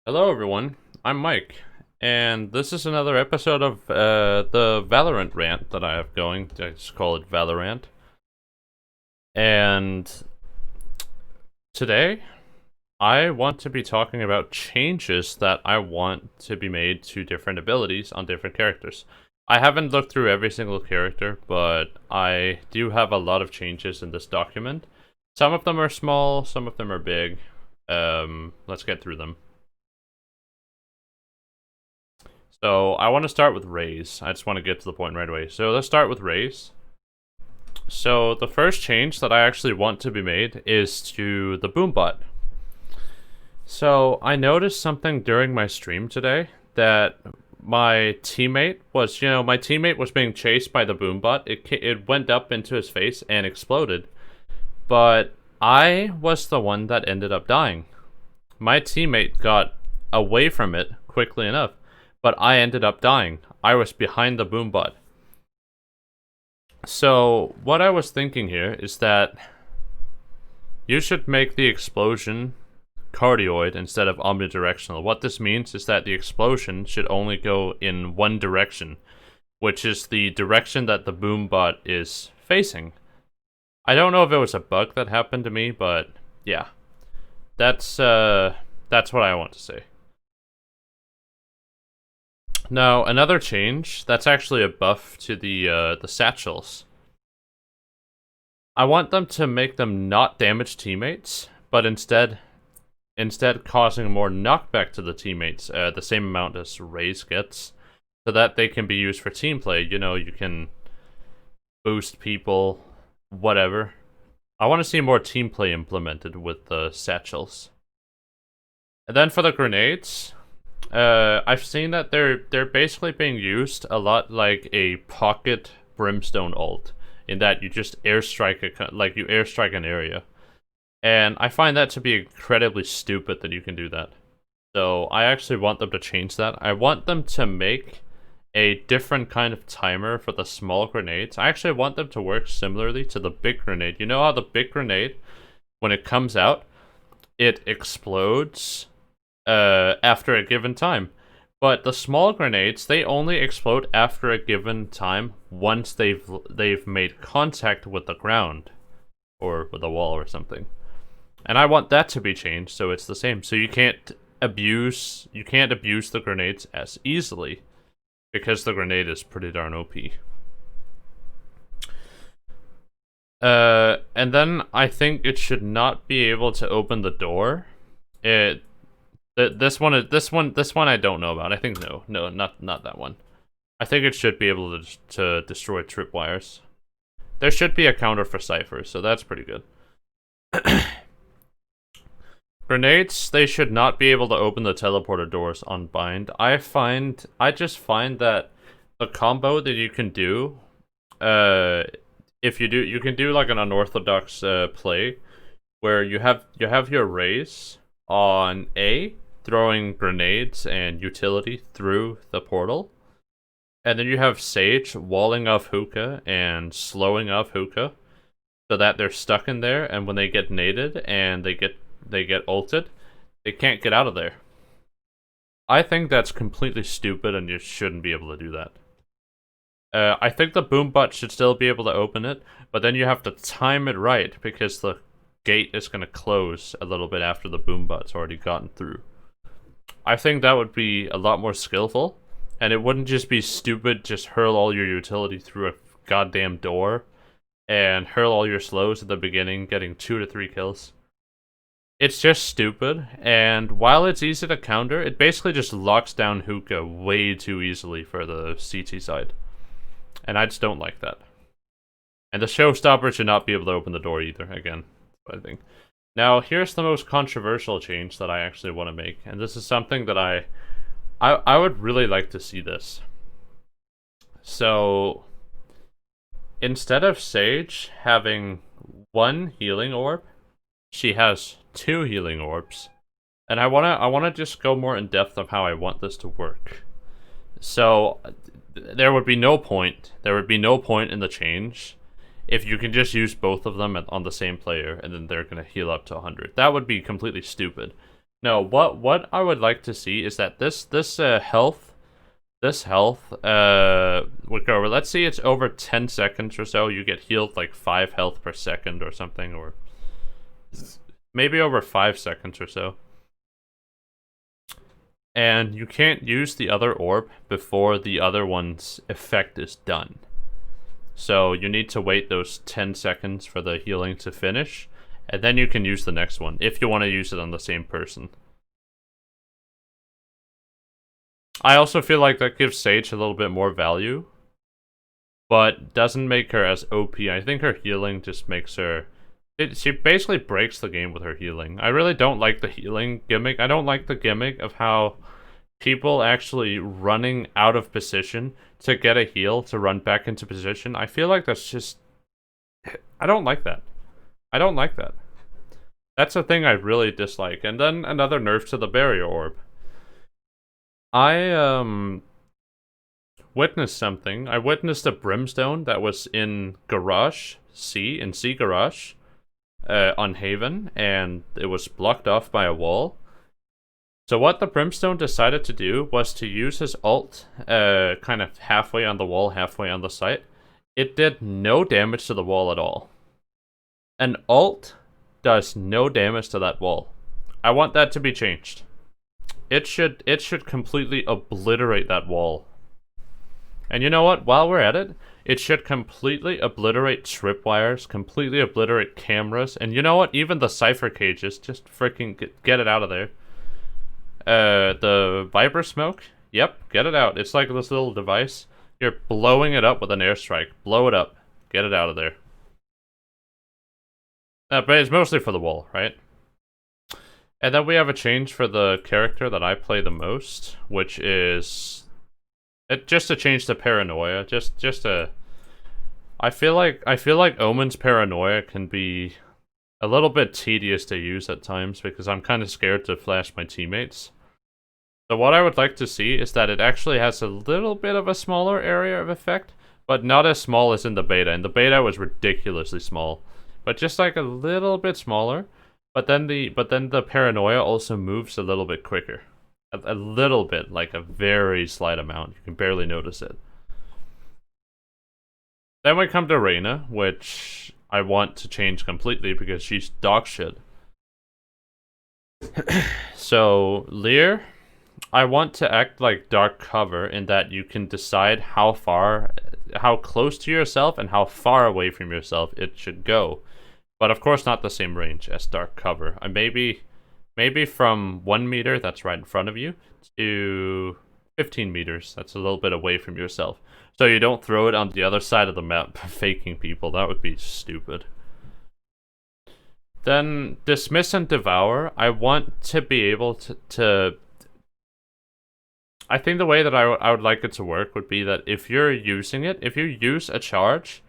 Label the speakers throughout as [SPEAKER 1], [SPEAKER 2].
[SPEAKER 1] Hello, everyone. I'm Mike, and this is another episode of the Valorant rant that I have going. I just call it VALO-RANT. And today, I want to be talking about changes that I want to be made to different abilities on different characters. I haven't looked through every single character, but I do have a lot of changes in this document. Some of them are small, some of them are big. Let's get through them. So I want to start with Rays. I just want to get to the point right away. So let's start with Rays. So the first change that I actually want to be made is to the boombot. So I noticed something during my stream today that my teammate was being chased by the boombot. It went up into his face and exploded. But I was the one that ended up dying. My teammate got away from it quickly enough, but I ended up dying. I was behind the boombot. So what I was thinking here is that you should make the explosion cardioid instead of omnidirectional. What this means is that the explosion should only go in one direction, which is the direction that the boombot is facing. I don't know if it was a bug that happened to me, but yeah. That's what I want to say. Now, another change, that's actually a buff to the satchels. I want them to make them not damage teammates, but instead causing more knockback to the teammates, the same amount as Raze gets, so that they can be used for team play. You know, you can boost people, whatever. I want to see more team play implemented with the satchels. And then for the grenades, I've seen that they're basically being used a lot like a pocket brimstone ult, in that you just airstrike you airstrike an area, and I find that to be incredibly stupid that you can do that. So I actually want them to change that. I want them to make a different kind of timer for the small grenades. I actually want them to work similarly to the big grenade. You know how the big grenade, when it comes out, it explodes after a given time. But the small grenades, they only explode after a given time once they've made contact with the ground or with a wall or something. And I want that to be changed so it's the same. So you can't abuse the grenades as easily because the grenade is pretty darn OP. And then I think it should not be able to open the door. This one I don't know about. I think no, not that one. I think it should be able to destroy tripwires. There should be a counter for ciphers, so that's pretty good. Grenades, they should not be able to open the teleporter doors on bind. I just find that the combo that you can do, you can do like an unorthodox play where you have your Raze on A, throwing grenades and utility through the portal. And then you have Sage walling off hookah and slowing off hookah so that they're stuck in there, and when they get naded and they get ulted, they can't get out of there. I think that's completely stupid and you shouldn't be able to do that. I think the boombot should still be able to open it, but then you have to time it right because the gate is going to close a little bit after the boombot's already gotten through. I think that would be a lot more skillful, and it wouldn't just be stupid, just hurl all your utility through a goddamn door and hurl all your slows at the beginning, getting 2 to 3 kills. It's just stupid, and while it's easy to counter, it basically just locks down hookah way too easily for the CT side. And I just don't like that. And the showstopper should not be able to open the door either, again, I think. Now, here's the most controversial change that I actually want to make, and this is something that I would really like to see this. So, instead of Sage having 1 healing orb, she has 2 healing orbs. And I wanna just go more in depth of how I want this to work. So, there would be no point in the change if you can just use both of them on the same player, and then they're going to heal up to 100. That would be completely stupid. No, what I would like to see is that this health would go over. Let's see, it's over 10 seconds or so. You get healed like 5 health per second or something, or maybe over 5 seconds or so. And you can't use the other orb before the other one's effect is done. So you need to wait those 10 seconds for the healing to finish, and then you can use the next one, if you want to use it on the same person. I also feel like that gives Sage a little bit more value, but doesn't make her as OP. I think her healing just makes her... she basically breaks the game with her healing. I really don't like the healing gimmick. I don't like the gimmick of how people actually running out of position to get a heal to run back into position. I feel like that's just... I don't like that. I don't like that. That's a thing I really dislike. And then another nerf to the barrier orb. I witnessed something. I witnessed a brimstone that was in Garage C, in C Garage, on Haven, and it was blocked off by a wall. So what the brimstone decided to do was to use his ult, kind of halfway on the wall, halfway on the site. It did no damage to the wall at all. An ult does no damage to that wall. I want that to be changed. It should completely obliterate that wall. And you know what? While we're at it, it should completely obliterate tripwires, completely obliterate cameras, and you know what? Even the cipher cages, just freaking get it out of there. The Viper smoke, yep, get it out. It's like this little device. You're blowing it up with an airstrike. Blow it up. Get it out of there. But it's mostly for the wall, right? And then we have a change for the character that I play the most, which is just to change the paranoia. I feel like Omen's paranoia can be a little bit tedious to use at times because I'm kind of scared to flash my teammates. So what I would like to see is that it actually has a little bit of a smaller area of effect, but not as small as in the beta. And the beta was ridiculously small, but just like a little bit smaller. But then the paranoia also moves a little bit quicker. A little bit, like a very slight amount. You can barely notice it. Then we come to Reyna, which I want to change completely because she's dog shit. So, Lear, I want to act like Dark Cover in that you can decide how close to yourself and how far away from yourself it should go. But of course not the same range as Dark Cover. Maybe from 1 meter, that's right in front of you, to 15 meters, that's a little bit away from yourself. So you don't throw it on the other side of the map, faking people. That would be stupid. Then Dismiss and Devour, I want to be able to I think the way that I would like it to work would be that if you're using it, if you use a charge,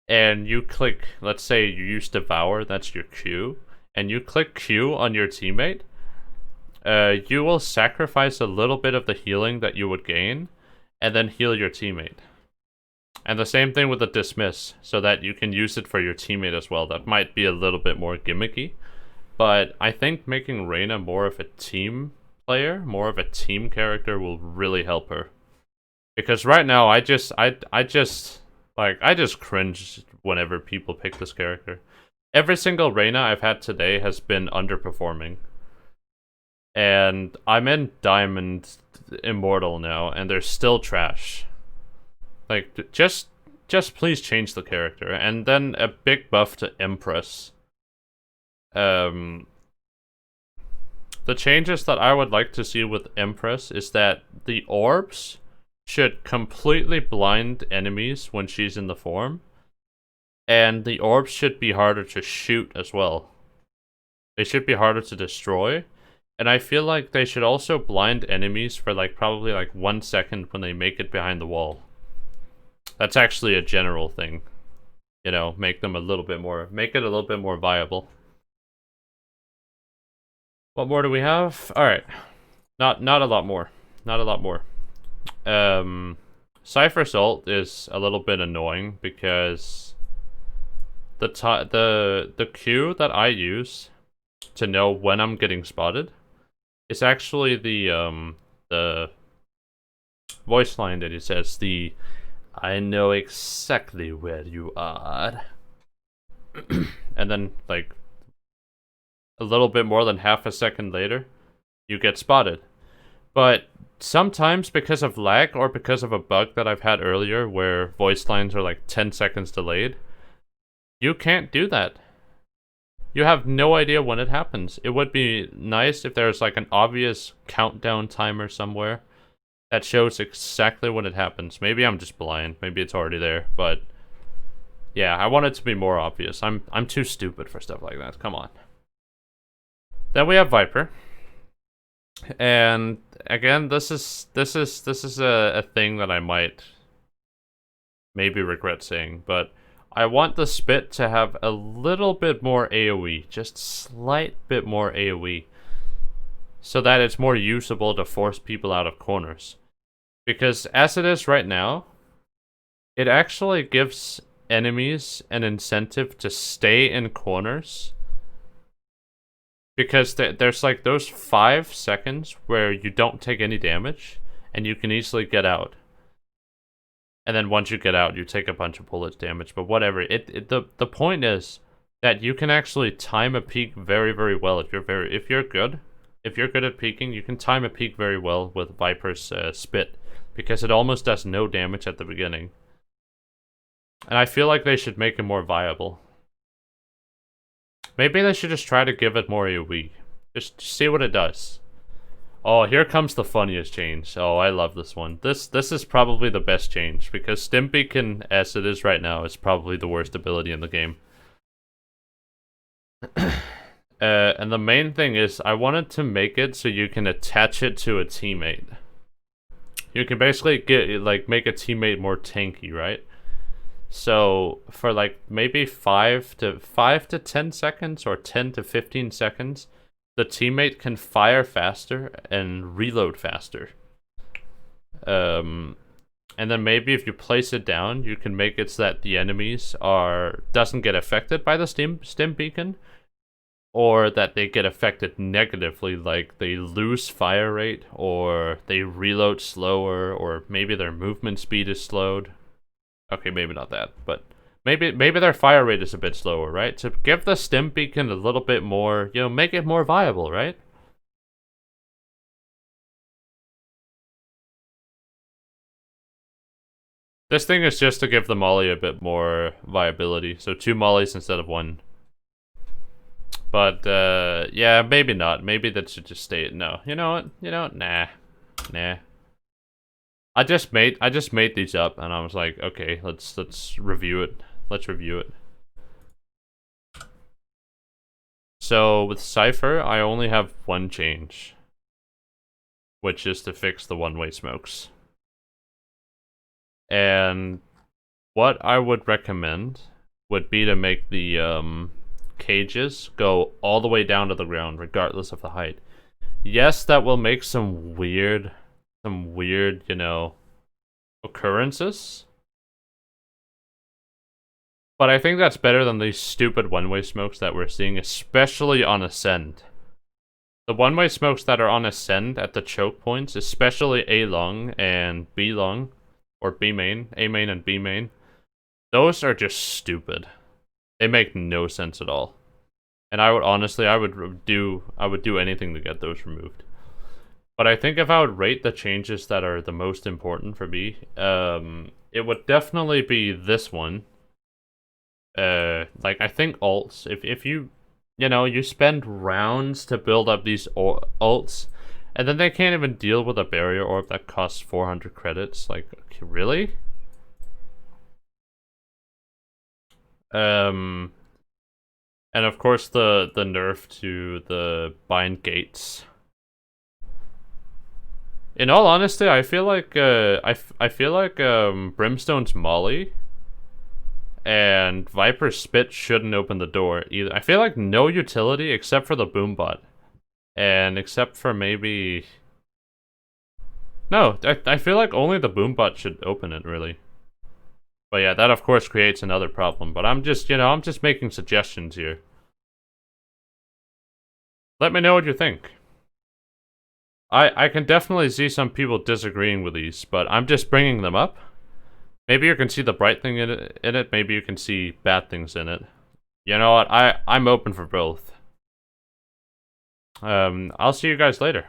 [SPEAKER 1] and you click, let's say you use Devour, that's your Q, and you click Q on your teammate, you will sacrifice a little bit of the healing that you would gain, and then heal your teammate. And the same thing with the Dismiss, so that you can use it for your teammate as well. That might be a little bit more gimmicky, but I think making Reyna more of a team player, more of a team character will really help her. Because right now, I just cringe whenever people pick this character. Every single Reyna I've had today has been underperforming. And I'm in Diamond Immortal now, and they're still trash. Like, just please change the character. And then a big buff to Empress. The changes that I would like to see with Empress is that the orbs should completely blind enemies when she's in the form. And the orbs should be harder to shoot as well. They should be harder to destroy. And I feel like they should also blind enemies for probably 1 second when they make it behind the wall. That's actually a general thing. You know, make it a little bit more viable. What more do we have? Alright. Not a lot more. Not a lot more. Cypher's ult is a little bit annoying because the Q that I use to know when I'm getting spotted is actually the voice line that he says, I know exactly where you are. And then, like, a little bit more than half a second later, you get spotted. But sometimes because of lag or because of a bug that I've had earlier where voice lines are like 10 seconds delayed, you can't do that. You have no idea when it happens. It would be nice if there's like an obvious countdown timer somewhere that shows exactly when it happens. Maybe I'm just blind. Maybe it's already there, but yeah, I want it to be more obvious. I'm too stupid for stuff like that. Come on. Then we have Viper. And again, this is a thing that I might maybe regret saying, but I want the spit to have a little bit more AoE, just slight bit more AoE, so that it's more usable to force people out of corners. Because as it is right now, it actually gives enemies an incentive to stay in corners. Because there's like those 5 seconds where you don't take any damage, and you can easily get out. And then once you get out, you take a bunch of bullets damage, but whatever. The point is that you can actually time a peek very, very well if you're good. If you're good at peeking, you can time a peek very well with Viper's spit, because it almost does no damage at the beginning. And I feel like they should make it more viable. Maybe they should just try to give it more AoE. Just see what it does. Oh, here comes the funniest change. Oh, I love this one. This is probably the best change, because Stim Beacon, as it is right now, is probably the worst ability in the game. And the main thing is, I wanted to make it so you can attach it to a teammate. You can basically make a teammate more tanky, right? So for like maybe 5 to 10 seconds or 10 to 15 seconds, the teammate can fire faster and reload faster. And then maybe if you place it down, you can make it so that the enemies doesn't get affected by the stim beacon, or that they get affected negatively, like they lose fire rate, or they reload slower, or maybe their movement speed is slowed. Okay, maybe not that, but maybe their fire rate is a bit slower, right? To give the stim beacon a little bit more, make it more viable, right? This thing is just to give the molly a bit more viability, so 2 mollies instead of 1. But yeah, maybe not. Maybe that should just stay. No, you know what? Nah. I just made these up, and I was like, okay, let's review it. Let's review it. So with Cypher, I only have 1 change, which is to fix the one-way smokes. And what I would recommend would be to make the cages go all the way down to the ground, regardless of the height. Yes, that will make some weird, occurrences. But I think that's better than these stupid one-way smokes that we're seeing, especially on Ascend. The one-way smokes that are on Ascend at the choke points, especially A long and B long, or B main, A main and B main, those are just stupid. They make no sense at all. And I would do anything to get those removed. But I think if I would rate the changes that are the most important for me, it would definitely be this one. I think ults. If you spend rounds to build up these ults, and then they can't even deal with a barrier orb that costs 400 credits. Like, really? And of course the nerf to the bind gates. In all honesty, I feel like Brimstone's molly and Viper's spit shouldn't open the door either. I feel like no utility except for the boombot, and except for maybe no. I feel like only the boombot should open it, really. But yeah, that of course creates another problem. But I'm just making suggestions here. Let me know what you think. I can definitely see some people disagreeing with these, but I'm just bringing them up. Maybe you can see the bright thing in it, maybe you can see bad things in it. You know what, I'm open for both. I'll see you guys later.